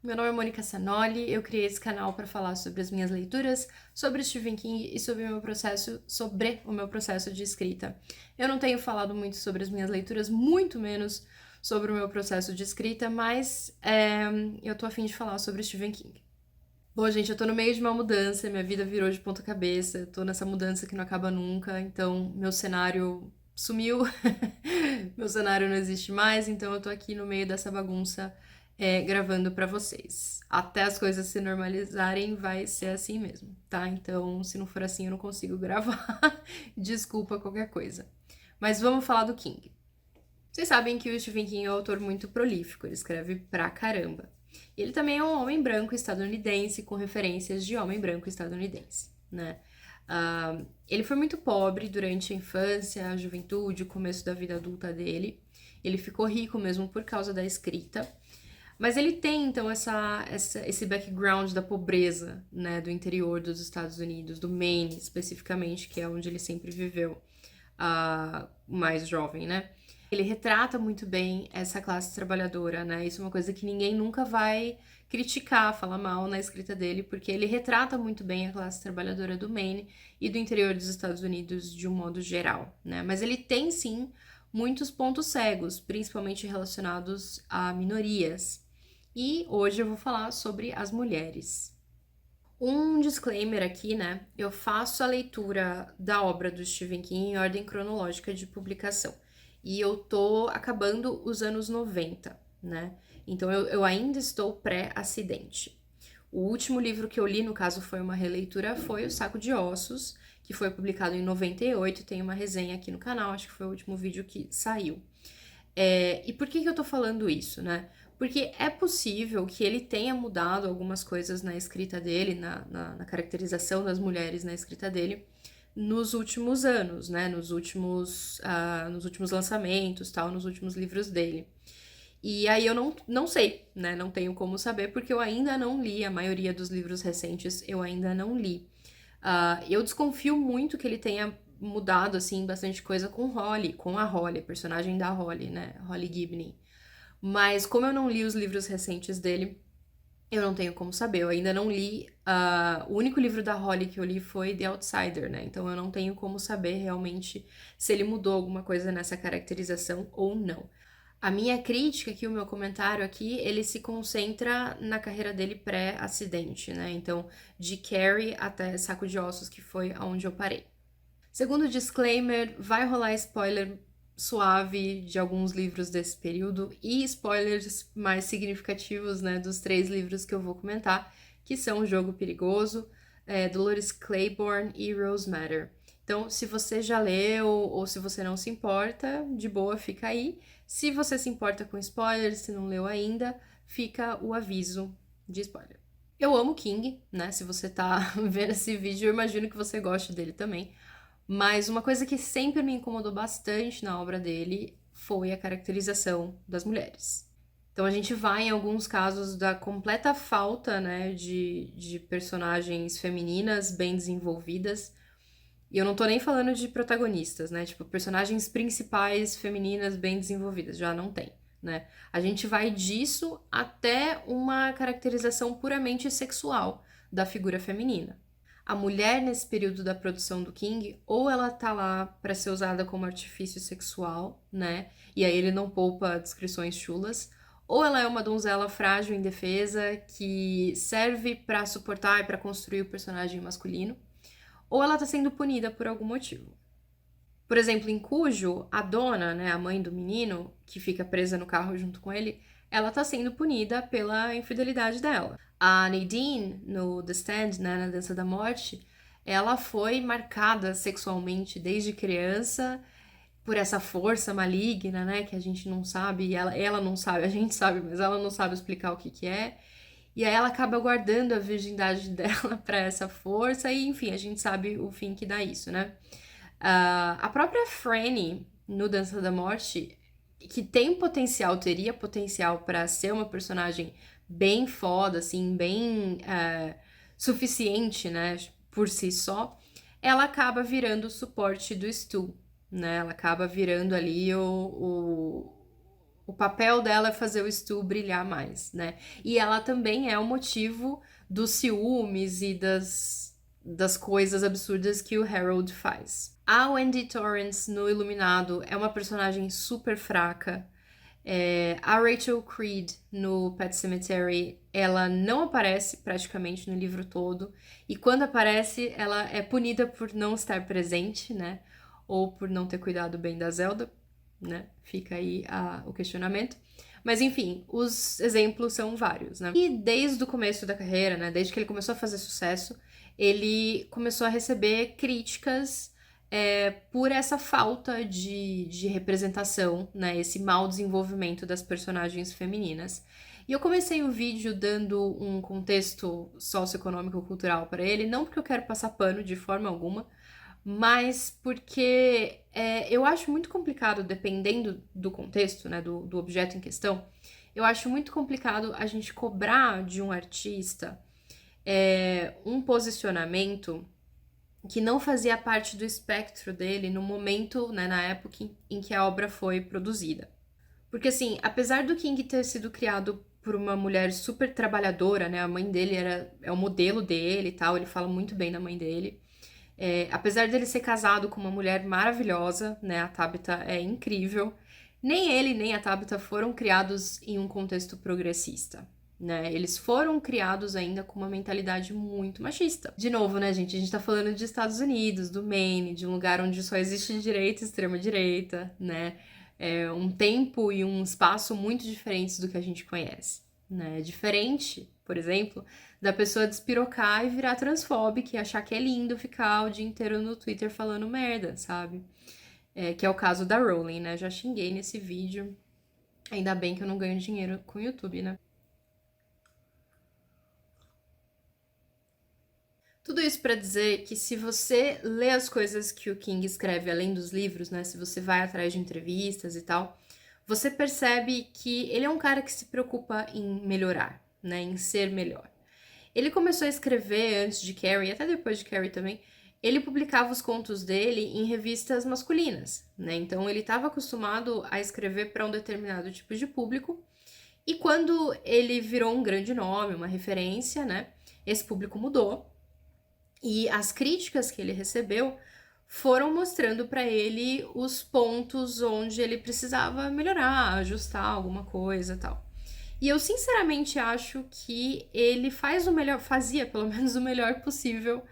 Meu nome é Mônica Sanoli, eu criei esse canal para falar sobre as minhas leituras, sobre Stephen King e sobre o meu processo de escrita. Eu não tenho falado muito sobre as minhas leituras, muito menos sobre o meu processo de escrita, mas eu tô a fim de falar sobre Stephen King. Bom, gente, eu tô no meio de uma mudança, minha vida virou de ponta cabeça, tô nessa mudança que não acaba nunca, então meu cenário sumiu, meu cenário não existe mais, então eu tô aqui no meio dessa bagunça gravando pra vocês. Até as coisas se normalizarem, vai ser assim mesmo, tá? Então, se não for assim, eu não consigo gravar. Desculpa qualquer coisa. Mas vamos falar do King. Vocês sabem que o Stephen King é um autor muito prolífico, ele escreve pra caramba. E ele também é um homem branco estadunidense com referências de homem branco estadunidense, né? Ele foi muito pobre durante a infância, a juventude, o começo da vida adulta dele. Ele ficou rico mesmo por causa da escrita. Mas ele tem, então, esse background da pobreza, né, do interior dos Estados Unidos, do Maine, especificamente, que é onde ele sempre viveu, mais jovem, né? Ele retrata muito bem essa classe trabalhadora, né? Isso é uma coisa que ninguém nunca vai criticar, falar mal na escrita dele, porque ele retrata muito bem a classe trabalhadora do Maine e do interior dos Estados Unidos de um modo geral, né? Mas ele tem, sim, muitos pontos cegos, principalmente relacionados a minorias. E hoje eu vou falar sobre as mulheres. Um disclaimer aqui, né? Eu faço a leitura da obra do Stephen King em ordem cronológica de publicação. E eu tô acabando os anos 90, né? Então eu ainda estou pré-acidente. O último livro que eu li, no caso foi uma releitura, foi O Saco de Ossos, que foi publicado em 98. Tem uma resenha aqui no canal, acho que foi o último vídeo que saiu. E por que eu tô falando isso, né? Porque é possível que ele tenha mudado algumas coisas na escrita dele, na caracterização das mulheres na escrita dele, nos últimos anos, né? Nos últimos lançamentos, tal, nos últimos livros dele. E aí eu não sei, né? Não tenho como saber, porque eu ainda não li, a maioria dos livros recentes eu ainda não li. Eu desconfio muito que ele tenha mudado, assim, bastante coisa com a Holly, a personagem da Holly, né? Holly Gibney. Mas como eu não li os livros recentes dele, eu não tenho como saber. Eu ainda não li. O único livro da Holly que eu li foi The Outsider, né? Então eu não tenho como saber realmente se ele mudou alguma coisa nessa caracterização ou não. A minha crítica aqui, o meu comentário aqui, ele se concentra na carreira dele pré-acidente, né? Então, de Carrie até Saco de Ossos, que foi aonde eu parei. Segundo disclaimer, vai rolar spoiler suave de alguns livros desse período e spoilers mais significativos, né, dos 3 livros que eu vou comentar, que são O Jogo Perigoso, Dolores Claiborne e Rose Matter. Então, se você já leu ou se você não se importa, de boa, fica aí. Se você se importa com spoilers, se não leu ainda, fica o aviso de spoiler. Eu amo King, né? Se você tá vendo esse vídeo, eu imagino que você goste dele também. Mas uma coisa que sempre me incomodou bastante na obra dele foi a caracterização das mulheres. Então a gente vai em alguns casos da completa falta, né, de personagens femininas bem desenvolvidas. E eu não tô nem falando de protagonistas, né? Tipo, personagens principais femininas bem desenvolvidas, já não tem, né? A gente vai disso até uma caracterização puramente sexual da figura feminina. A mulher, nesse período da produção do King, ou ela tá lá para ser usada como artifício sexual, né? E aí ele não poupa descrições chulas, ou ela é uma donzela frágil e indefesa que serve para suportar e para construir o personagem masculino, ou ela tá sendo punida por algum motivo. Por exemplo, em Cujo, a dona, né, a mãe do menino, que fica presa no carro junto com ele, ela tá sendo punida pela infidelidade dela. A Nadine, no The Stand, né, na Dança da Morte, ela foi marcada sexualmente desde criança por essa força maligna, né, que a gente não sabe, ela não sabe, a gente sabe, mas ela não sabe explicar o que que é. E aí ela acaba guardando a virgindade dela para essa força, e enfim, a gente sabe o fim que dá isso, né? A própria Franny, no Dança da Morte, que tem potencial, teria potencial para ser uma personagem bem foda, assim, bem suficiente, né, por si só, ela acaba virando o suporte do Stu, né? Ela acaba virando ali O papel dela é fazer o Stu brilhar mais, né? E ela também é o motivo dos ciúmes e das coisas absurdas que o Harold faz. A Wendy Torrance no Iluminado é uma personagem super fraca. A Rachel Creed no Pet Sematary, ela não aparece praticamente no livro todo. E quando aparece, ela é punida por não estar presente, né? Ou por não ter cuidado bem da Zelda, né? Fica aí o questionamento. Mas enfim, os exemplos são vários, né? E desde o começo da carreira, né? Desde que ele começou a fazer sucesso, ele começou a receber críticas por essa falta de representação, né? Esse mau desenvolvimento das personagens femininas. E eu comecei o vídeo dando um contexto socioeconômico-cultural para ele, não porque eu quero passar pano de forma alguma, mas porque eu acho muito complicado, dependendo do contexto, né, do objeto em questão, eu acho muito complicado a gente cobrar de um artista um posicionamento que não fazia parte do espectro dele no momento, né, na época em que a obra foi produzida. Porque, assim, apesar do King ter sido criado por uma mulher super trabalhadora, né, a mãe dele é o modelo dele e tal, ele fala muito bem da mãe dele. Apesar dele ser casado com uma mulher maravilhosa, né, a Tabitha é incrível, nem ele nem a Tabitha foram criados em um contexto progressista, né? Eles foram criados ainda com uma mentalidade muito machista. De novo, né, gente? A gente tá falando de Estados Unidos, do Maine, de um lugar onde só existe direita e extrema-direita, né? Um tempo e um espaço muito diferentes do que a gente conhece, né? Diferente, por exemplo, da pessoa despirocar e virar transfóbica e achar que é lindo ficar o dia inteiro no Twitter falando merda, sabe? Que é o caso da Rowling, né? Já xinguei nesse vídeo. Ainda bem que eu não ganho dinheiro com o YouTube, né? Tudo isso para dizer que se você lê as coisas que o King escreve além dos livros, né? Se você vai atrás de entrevistas e tal, você percebe que ele é um cara que se preocupa em melhorar, né? Em ser melhor. Ele começou a escrever antes de Carrie, até depois de Carrie também. Ele publicava os contos dele em revistas masculinas, né? Então ele estava acostumado a escrever para um determinado tipo de público. E quando ele virou um grande nome, uma referência, né? Esse público mudou. E as críticas que ele recebeu foram mostrando para ele os pontos onde ele precisava melhorar, ajustar alguma coisa e tal. E eu sinceramente acho que ele fazia pelo menos o melhor possível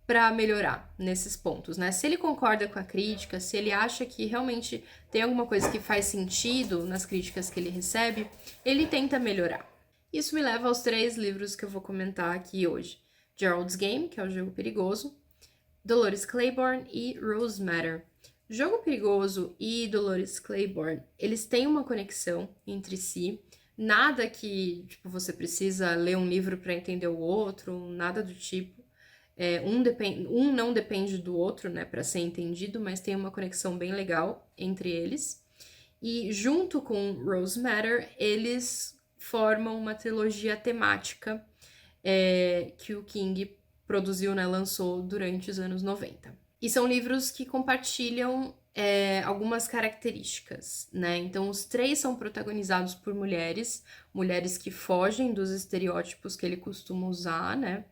para melhorar nesses pontos, né? Se ele concorda com a crítica, se ele acha que realmente tem alguma coisa que faz sentido nas críticas que ele recebe, ele tenta melhorar. Isso me leva aos 3 livros que eu vou comentar aqui hoje. Gerald's Game, que é o Jogo Perigoso, Dolores Claiborne e Rose Matter. Jogo Perigoso e Dolores Claiborne, eles têm uma conexão entre si. Nada que você precisa ler um livro para entender o outro, nada do tipo. Um não depende do outro, né, para ser entendido, mas tem uma conexão bem legal entre eles. E junto com Rose Matter, eles formam uma trilogia temática que o King produziu, né, lançou durante os anos 90. E são livros que compartilham algumas características, né? Então, os 3 são protagonizados por mulheres que fogem dos estereótipos que ele costuma usar, né?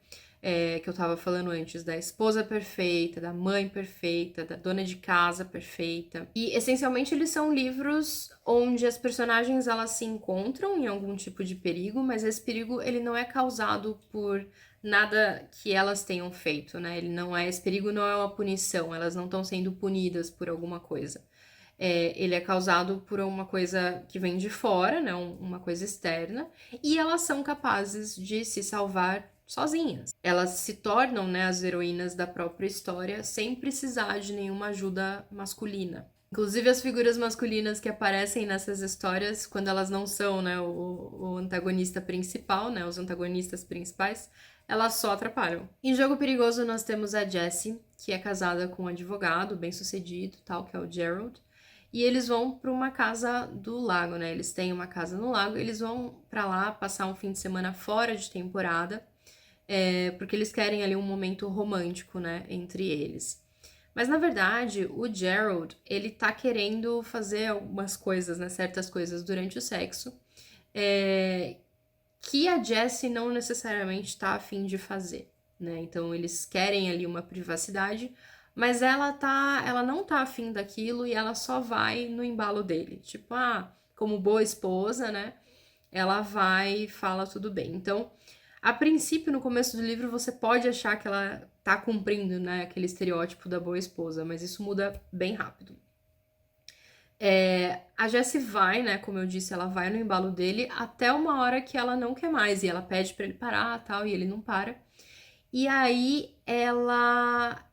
Que eu tava falando antes, da esposa perfeita, da mãe perfeita, da dona de casa perfeita. E, essencialmente, eles são livros onde as personagens, elas se encontram em algum tipo de perigo, mas esse perigo, ele não é causado por nada que elas tenham feito, né? Esse perigo não é uma punição, elas não estão sendo punidas por alguma coisa. Ele é causado por uma coisa que vem de fora, né? Uma coisa externa, e elas são capazes de se salvar sozinhas. Elas se tornam, né, as heroínas da própria história sem precisar de nenhuma ajuda masculina. Inclusive as figuras masculinas que aparecem nessas histórias, quando elas não são, né, o antagonista principal, né, os antagonistas principais, elas só atrapalham. Em Jogo Perigoso nós temos a Jessie, que é casada com um advogado bem-sucedido, tal, que é o Gerald. E eles vão para uma casa do lago, né? Eles têm uma casa no lago, eles vão para lá passar um fim de semana fora de temporada, porque eles querem ali um momento romântico, né, entre eles. Mas na verdade, o Gerald, ele tá querendo fazer algumas coisas, né, certas coisas durante o sexo, que a Jessie não necessariamente tá a fim de fazer, né? Então eles querem ali uma privacidade, mas ela não tá afim daquilo e ela só vai no embalo dele. Tipo, como boa esposa, né? Ela vai e fala tudo bem. Então, a princípio, no começo do livro, você pode achar que ela tá cumprindo, né, aquele estereótipo da boa esposa, mas isso muda bem rápido. A Jessie vai, né, como eu disse, ela vai no embalo dele até uma hora que ela não quer mais, e ela pede pra ele parar, tal, e ele não para. E aí ela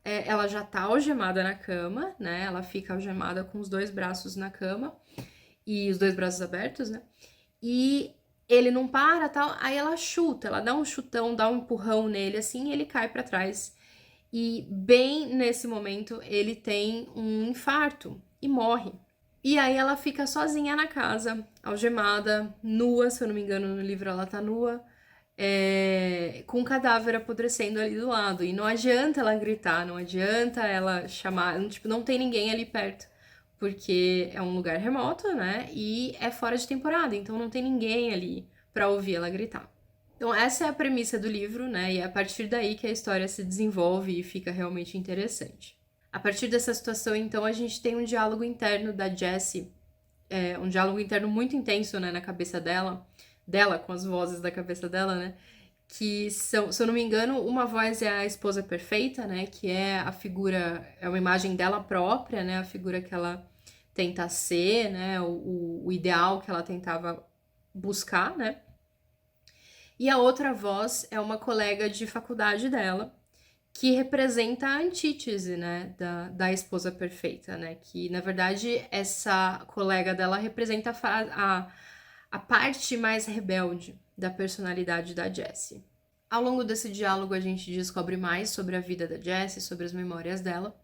já tá algemada na cama, né? Ela fica algemada com os dois braços na cama e os dois braços abertos, né? E ele não para, tal. Aí ela chuta, ela dá um chutão, dá um empurrão nele assim, e ele cai pra trás. E bem nesse momento ele tem um infarto e morre. E aí ela fica sozinha na casa, algemada, nua, se eu não me engano, no livro ela tá nua, com o cadáver apodrecendo ali do lado. E não adianta ela gritar, não adianta ela chamar, tipo, não tem ninguém ali perto. Porque é um lugar remoto, né? E é fora de temporada, então não tem ninguém ali pra ouvir ela gritar. Então essa é a premissa do livro, né? E é a partir daí que a história se desenvolve e fica realmente interessante. A partir dessa situação, então, a gente tem um diálogo interno da Jessie, um diálogo interno muito intenso, né, na cabeça dela, com as vozes da cabeça dela, né, que são, se eu não me engano, uma voz é a esposa perfeita, né, que é a figura, é uma imagem dela própria, né, a figura que ela tenta ser, né, o ideal que ela tentava buscar, né, e a outra voz é uma colega de faculdade dela, que representa a antítese, né, da esposa perfeita, né, que na verdade essa colega dela representa a parte mais rebelde da personalidade da Jessie. Ao longo desse diálogo a gente descobre mais sobre a vida da Jessie, sobre as memórias dela,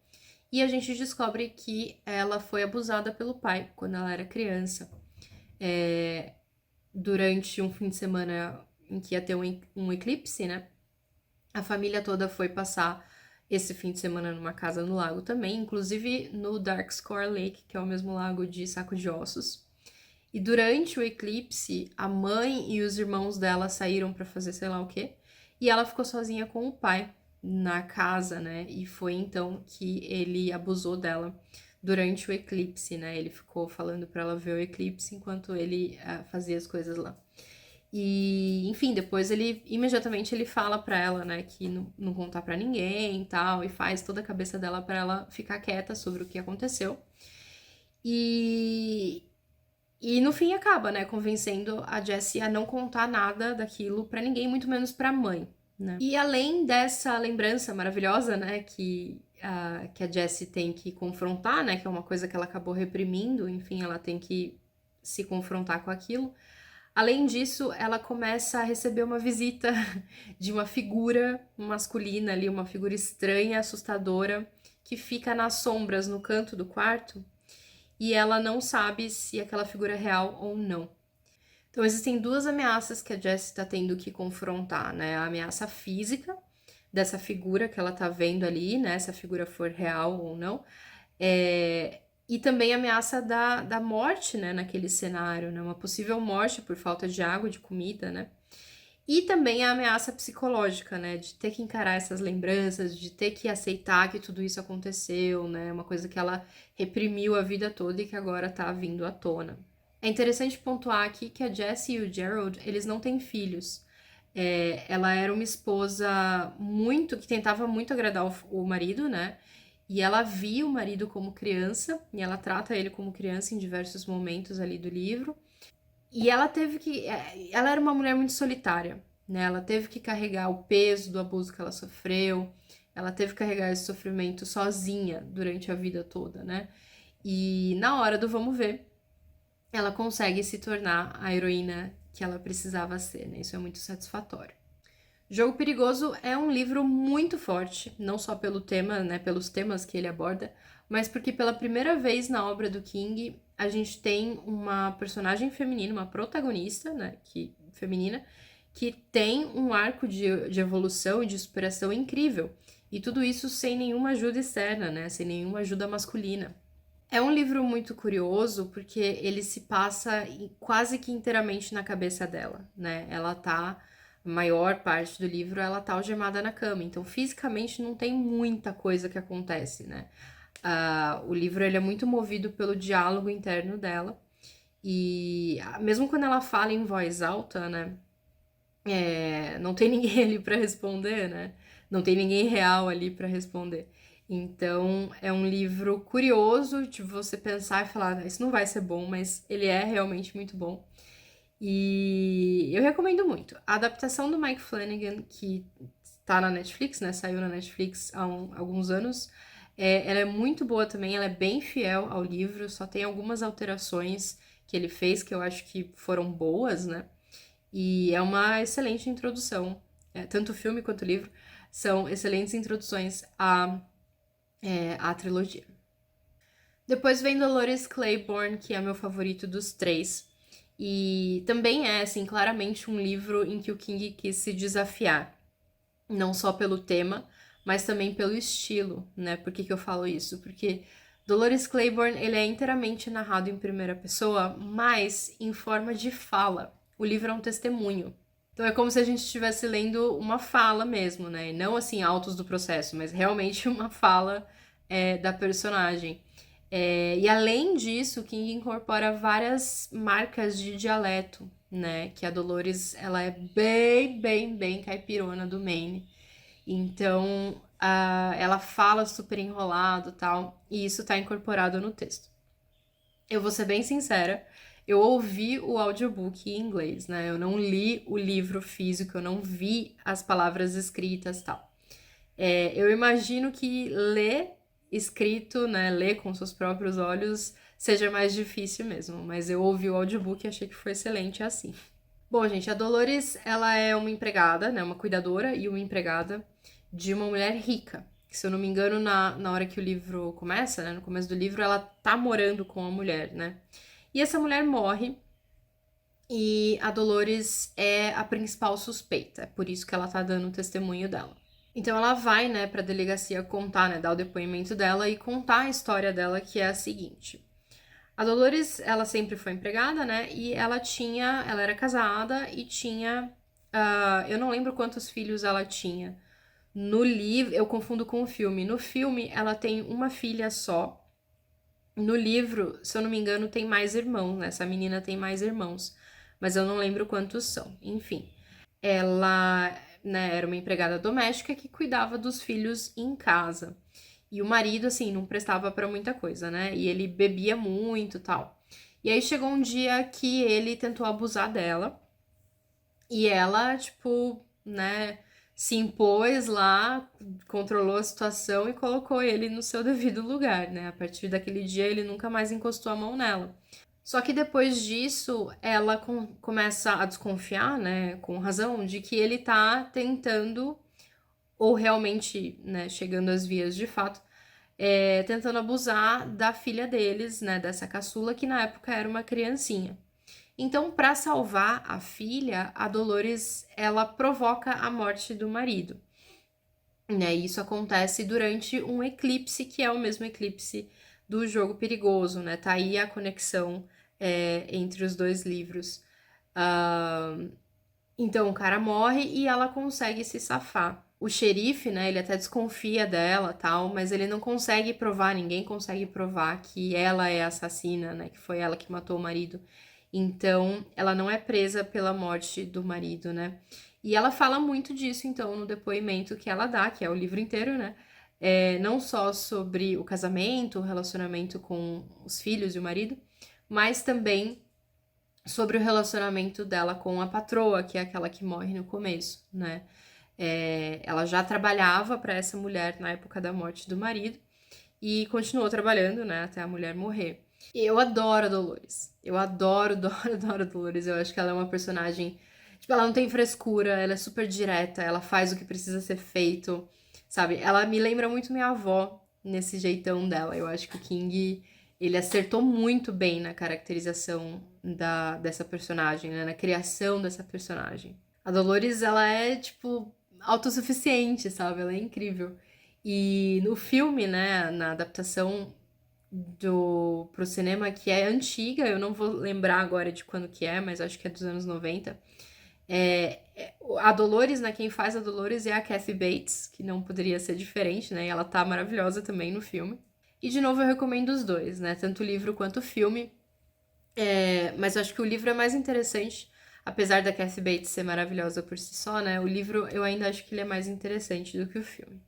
e a gente descobre que ela foi abusada pelo pai quando ela era criança, durante um fim de semana em que ia ter um eclipse, né, a família toda foi passar esse fim de semana numa casa no lago também, inclusive no Darkscore Lake, que é o mesmo lago de Saco de Ossos. E durante o eclipse, a mãe e os irmãos dela saíram para fazer sei lá o quê, e ela ficou sozinha com o pai na casa, né? E foi então que ele abusou dela durante o eclipse, né? Ele ficou falando para ela ver o eclipse enquanto ele fazia as coisas lá. E, enfim, depois ele imediatamente ele fala pra ela, né, que não contar pra ninguém e tal, e faz toda a cabeça dela pra ela ficar quieta sobre o que aconteceu. E no fim acaba, né, convencendo a Jessie a não contar nada daquilo pra ninguém, muito menos pra mãe, né? E além dessa lembrança maravilhosa, né, que a Jessie tem que confrontar, né, que é uma coisa que ela acabou reprimindo, enfim, ela tem que se confrontar com aquilo. Além disso, ela começa a receber uma visita de uma figura masculina ali, uma figura estranha, assustadora, que fica nas sombras no canto do quarto e ela não sabe se aquela figura é real ou não. Então existem duas ameaças que a Jessie está tendo que confrontar, né? A ameaça física dessa figura que ela tá vendo ali, né? Se a figura for real ou não. E também a ameaça da morte, né, naquele cenário, né, uma possível morte por falta de água, de comida, né, e também a ameaça psicológica, né, de ter que encarar essas lembranças, de ter que aceitar que tudo isso aconteceu, né, uma coisa que ela reprimiu a vida toda e que agora tá vindo à tona. É interessante pontuar aqui que a Jessie e o Gerald, eles não têm filhos. Ela era uma esposa que tentava muito agradar o marido, né, e ela via o marido como criança, e ela trata ele como criança em diversos momentos ali do livro. E ela teve que. Ela era uma mulher muito solitária, né? Ela teve que carregar o peso do abuso que ela sofreu, ela teve que carregar esse sofrimento sozinha durante a vida toda, né? E na hora do vamos ver, ela consegue se tornar a heroína que ela precisava ser, né? Isso é muito satisfatório. Jogo Perigoso é um livro muito forte, não só pelo tema, né, pelos temas que ele aborda, mas porque pela primeira vez na obra do King a gente tem uma personagem feminina, uma protagonista, né, feminina, que tem um arco de evolução e de superação incrível E tudo isso sem nenhuma ajuda externa, né? Sem nenhuma ajuda masculina. É um livro muito curioso porque ele se passa quase que inteiramente na cabeça dela, né? Ela tá, a maior parte do livro, ela tá algemada na cama, então fisicamente não tem muita coisa que acontece, né? O livro ele é muito movido pelo diálogo interno dela e mesmo quando ela fala em voz alta, né? Não tem ninguém ali para responder, né? Não tem ninguém real ali para responder. Então, é um livro curioso de você pensar e falar, "Ah, isso não vai ser bom", mas ele é realmente muito bom. E eu recomendo muito. A adaptação do Mike Flanagan, que tá na Netflix, né? Saiu na Netflix há alguns anos. Ela é muito boa também, ela é bem fiel ao livro, só tem algumas alterações que ele fez que eu acho que foram boas, né? E é uma excelente introdução. Tanto o filme quanto o livro são excelentes introduções à trilogia. Depois vem Dolores Claiborne, que é meu favorito dos três. E também é, assim, claramente um livro em que o King quis se desafiar. Não só pelo tema, mas também pelo estilo, né? Por que eu falo isso? Porque Dolores Claiborne, ele é inteiramente narrado em primeira pessoa, mas em forma de fala. O livro é um testemunho. Então é como se a gente estivesse lendo uma fala mesmo, né? E não assim, autos do processo, mas realmente uma fala da personagem. E além disso, o King incorpora várias marcas de dialeto, né? Que a Dolores, ela é bem, bem, bem caipirona do Maine. Então, ela fala super enrolado e tal, e isso tá incorporado no texto. Eu vou ser bem sincera, eu ouvi o audiobook em inglês, né? Eu não li o livro físico, eu não vi as palavras escritas e tal. Eu imagino que ler escrito, né, ler com seus próprios olhos, seja mais difícil mesmo, mas eu ouvi o audiobook e achei que foi excelente assim. Bom, gente, a Dolores, ela é uma empregada, né, uma cuidadora e uma empregada de uma mulher rica. Se eu não me engano, na hora que o livro começa, né, no começo do livro, ela tá morando com a mulher, né? E essa mulher morre e a Dolores é a principal suspeita, é por isso que ela tá dando o testemunho dela. Então ela vai, né, pra delegacia contar, né, dar o depoimento dela e contar a história dela, que é a seguinte. A Dolores, ela sempre foi empregada, né? E ela era casada e tinha, eu não lembro quantos filhos ela tinha. No livro, eu confundo com o filme. No filme, ela tem uma filha só. No livro, se eu não me engano, tem mais irmãos, né? Essa menina tem mais irmãos, mas eu não lembro quantos são. Enfim, ela, né, era uma empregada doméstica que cuidava dos filhos em casa. E o marido, assim, não prestava pra muita coisa, né? E ele bebia muito e tal. E aí chegou um dia que ele tentou abusar dela. E ela, tipo, né, se impôs lá, controlou a situação e colocou ele no seu devido lugar, né? A partir daquele dia ele nunca mais encostou a mão nela. Só que depois disso, ela começa a desconfiar, né, com razão, de que ele tá tentando, ou realmente, né, chegando às vias de fato, tentando abusar da filha deles, né, dessa caçula, que na época era uma criancinha. Então, para salvar a filha, a Dolores, ela provoca a morte do marido. Né? E isso acontece durante um eclipse, que é o mesmo eclipse do Jogo Perigoso, né? Tá aí a conexão entre os dois livros. Então, o cara morre e ela consegue se safar. O xerife, né, ele até desconfia dela, tal, mas ele não consegue provar, ninguém consegue provar que ela é a assassina, né, que foi ela que matou o marido. Então, ela não é presa pela morte do marido, né? E ela fala muito disso, então, no depoimento que ela dá, que é o livro inteiro, né? Não só sobre o casamento, o relacionamento com os filhos e o marido, mas também sobre o relacionamento dela com a patroa, que é aquela que morre no começo, né? Ela já trabalhava para essa mulher na época da morte do marido e continuou trabalhando, né, até a mulher morrer. E eu adoro a Dolores. Eu adoro, adoro, adoro a Dolores. Eu acho que ela é uma personagem. Tipo, ela não tem frescura, ela é super direta, ela faz o que precisa ser feito, sabe? Ela me lembra muito minha avó nesse jeitão dela. Eu acho que o King, ele acertou muito bem na caracterização dessa personagem, né? Na criação dessa personagem. A Dolores, ela é, tipo, autossuficiente, sabe? Ela é incrível. E no filme, né, na adaptação pro cinema, que é antiga, eu não vou lembrar agora de quando que é, mas acho que é dos anos 90. A Dolores, né, quem faz a Dolores é a Kathy Bates, que não poderia ser diferente, né, e ela tá maravilhosa também no filme. E de novo eu recomendo os dois, né, tanto o livro quanto o filme. Mas eu acho que o livro é mais interessante, apesar da Kathy Bates ser maravilhosa por si só, né, o livro eu ainda acho que ele é mais interessante do que o filme.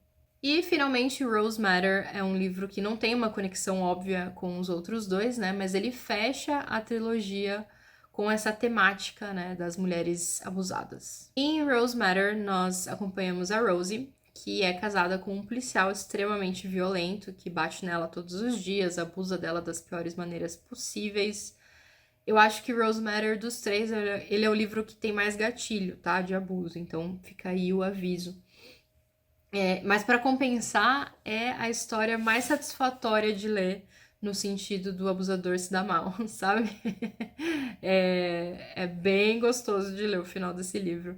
E, finalmente, Rose Matter é um livro que não tem uma conexão óbvia com os outros dois, né? Mas ele fecha a trilogia com essa temática, né, das mulheres abusadas. Em Rose Matter, nós acompanhamos a Rosie, que é casada com um policial extremamente violento, que bate nela todos os dias, abusa dela das piores maneiras possíveis. Eu acho que Rose Matter, dos três, ele é o livro que tem mais gatilho, tá? De abuso, então fica aí o aviso. Mas para compensar, é a história mais satisfatória de ler, no sentido do abusador se dar mal, sabe? É bem gostoso de ler o final desse livro.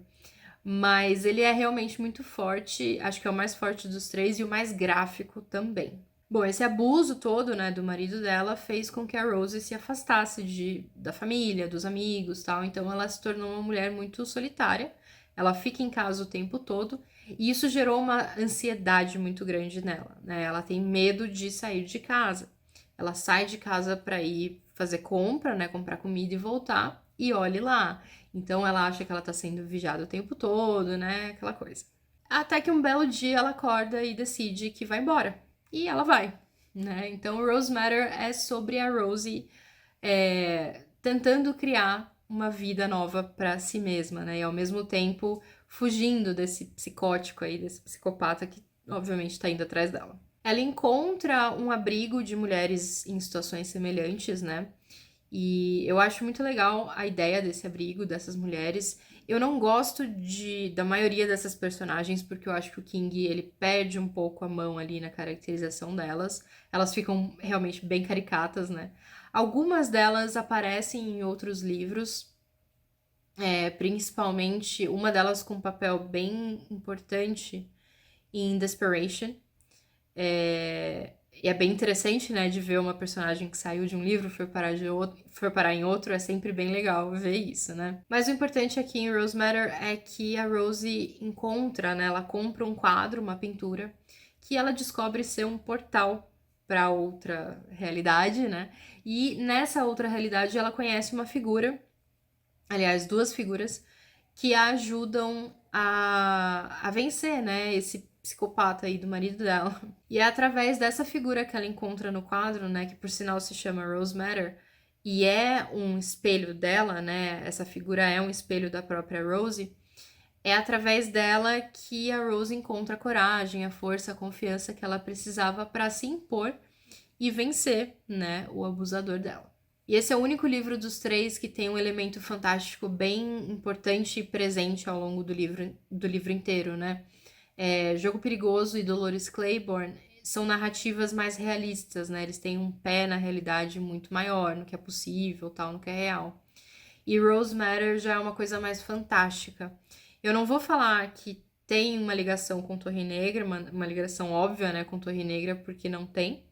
Mas ele é realmente muito forte, acho que é o mais forte dos três e o mais gráfico também. Bom, esse abuso todo, né, do marido dela fez com que a Rose se afastasse da família, dos amigos, tal. Então ela se tornou uma mulher muito solitária. Ela fica em casa o tempo todo e isso gerou uma ansiedade muito grande nela, né? Ela tem medo de sair de casa. Ela sai de casa para ir fazer compra, né, comprar comida e voltar, e olhe lá. Então ela acha que ela tá sendo vigiada o tempo todo, né, aquela coisa. Até que um belo dia ela acorda e decide que vai embora. E ela vai, né? Então Rose Matter é sobre a Rosie tentando criar uma vida nova para si mesma, né? E ao mesmo tempo fugindo desse psicótico aí, desse psicopata que obviamente está indo atrás dela. Ela encontra um abrigo de mulheres em situações semelhantes, né? E eu acho muito legal a ideia desse abrigo, dessas mulheres. Eu não gosto da maioria dessas personagens, porque eu acho que o King, ele perde um pouco a mão ali na caracterização delas. Elas ficam realmente bem caricatas, né? Algumas delas aparecem em outros livros, principalmente uma delas com um papel bem importante em Desperation. E é bem interessante, né, de ver uma personagem que saiu de um livro, foi parar em outro, é sempre bem legal ver isso, né? Mas o importante aqui em Rose Matter é que a Rosie encontra, né, ela compra um quadro, uma pintura, que ela descobre ser um portal para outra realidade, né? E nessa outra realidade ela conhece uma figura, aliás, duas figuras, que a ajudam a vencer, né, esse psicopata aí do marido dela. E é através dessa figura que ela encontra no quadro, né, que por sinal se chama Rose Matter, e é um espelho dela, né, essa figura é um espelho da própria Rosie, é através dela que a Rose encontra a coragem, a força, a confiança que ela precisava para se impor e vencer, né, o abusador dela. E esse é o único livro dos três que tem um elemento fantástico bem importante e presente ao longo do livro inteiro, né? Jogo Perigoso e Dolores Claiborne são narrativas mais realistas, né? Eles têm um pé na realidade muito maior, no que é possível, tal, no que é real. E Rose Matter já é uma coisa mais fantástica. Eu não vou falar que tem uma ligação com Torre Negra, uma ligação óbvia, né, com Torre Negra, porque não tem.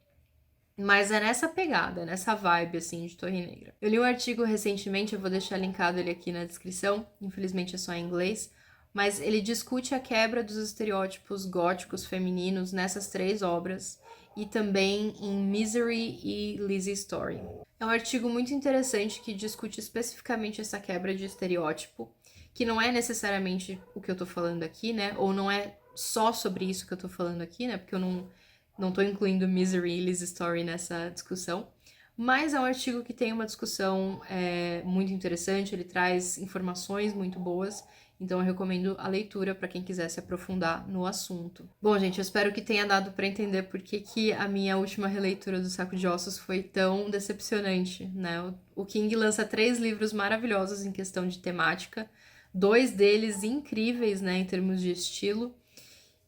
Mas é nessa pegada, nessa vibe, assim, de Torre Negra. Eu li um artigo recentemente, eu vou deixar linkado ele aqui na descrição, infelizmente é só em inglês, mas ele discute a quebra dos estereótipos góticos femininos nessas três obras e também em Misery e Lizzie Story. É um artigo muito interessante que discute especificamente essa quebra de estereótipo, que não é necessariamente o que eu tô falando aqui, né? Ou não é só sobre isso que eu tô falando aqui, né? Porque eu não tô incluindo Misery e Liz Story nessa discussão, mas é um artigo que tem uma discussão muito interessante, ele traz informações muito boas, então eu recomendo a leitura para quem quiser se aprofundar no assunto. Bom, gente, eu espero que tenha dado para entender por que a minha última releitura do Saco de Ossos foi tão decepcionante, né? O King lança 3 livros maravilhosos em questão de temática, 2 deles incríveis, né, em termos de estilo,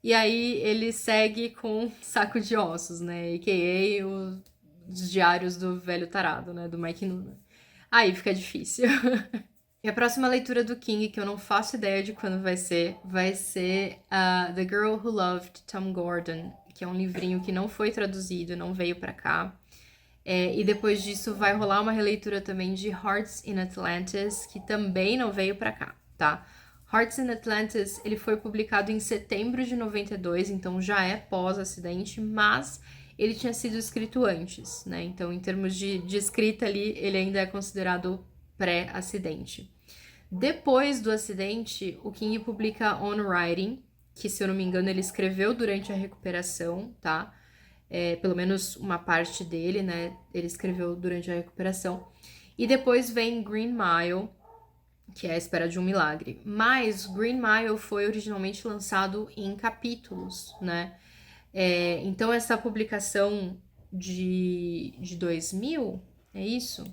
e aí ele segue com Saco de Ossos, né? A.K.A. Os Diários do Velho Tarado, né? Do Mike Noonan. Aí fica difícil. E a próxima leitura do King, que eu não faço ideia de quando vai ser The Girl Who Loved Tom Gordon, que é um livrinho que não foi traduzido, não veio pra cá. E depois disso vai rolar uma releitura também de Hearts in Atlantis, que também não veio pra cá, tá? Hearts in Atlantis, ele foi publicado em setembro de 92, então já é pós-acidente, mas ele tinha sido escrito antes, né? Então, em termos de escrita ali, ele ainda é considerado pré-acidente. Depois do acidente, o King publica On Writing, que, se eu não me engano, ele escreveu durante a recuperação, tá? Pelo menos uma parte dele, né? Ele escreveu durante a recuperação. E depois vem Green Mile, que é A Espera de um Milagre. Mas Green Mile foi originalmente lançado em capítulos, né? Então essa publicação de 2000, é isso?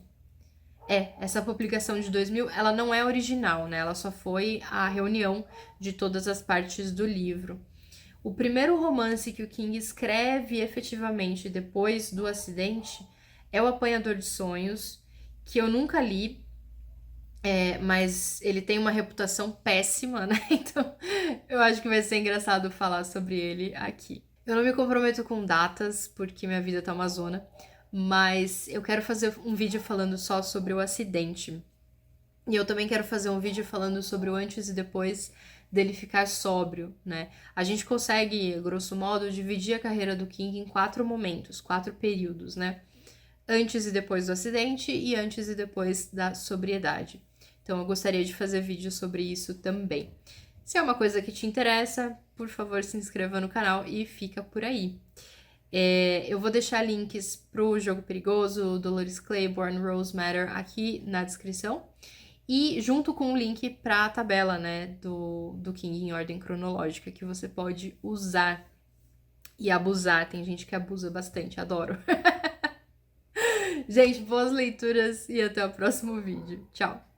Essa publicação de 2000, ela não é original, né? Ela só foi a reunião de todas as partes do livro. O primeiro romance que o King escreve efetivamente depois do acidente é O Apanhador de Sonhos, que eu nunca li, mas ele tem uma reputação péssima, né? Então eu acho que vai ser engraçado falar sobre ele aqui. Eu não me comprometo com datas, porque minha vida tá uma zona, mas eu quero fazer um vídeo falando só sobre o acidente. E eu também quero fazer um vídeo falando sobre o antes e depois dele ficar sóbrio, né? A gente consegue, grosso modo, dividir a carreira do King em 4 momentos, 4 períodos, né? Antes e depois do acidente e antes e depois da sobriedade. Então eu gostaria de fazer vídeo sobre isso também. Se é uma coisa que te interessa, por favor, se inscreva no canal e fica por aí. Eu vou deixar links pro Jogo Perigoso, Dolores Claiborne, Rose Matter aqui na descrição. E junto com o link para a tabela, né, do King em ordem cronológica, que você pode usar e abusar. Tem gente que abusa bastante, adoro. Gente, boas leituras e até o próximo vídeo. Tchau!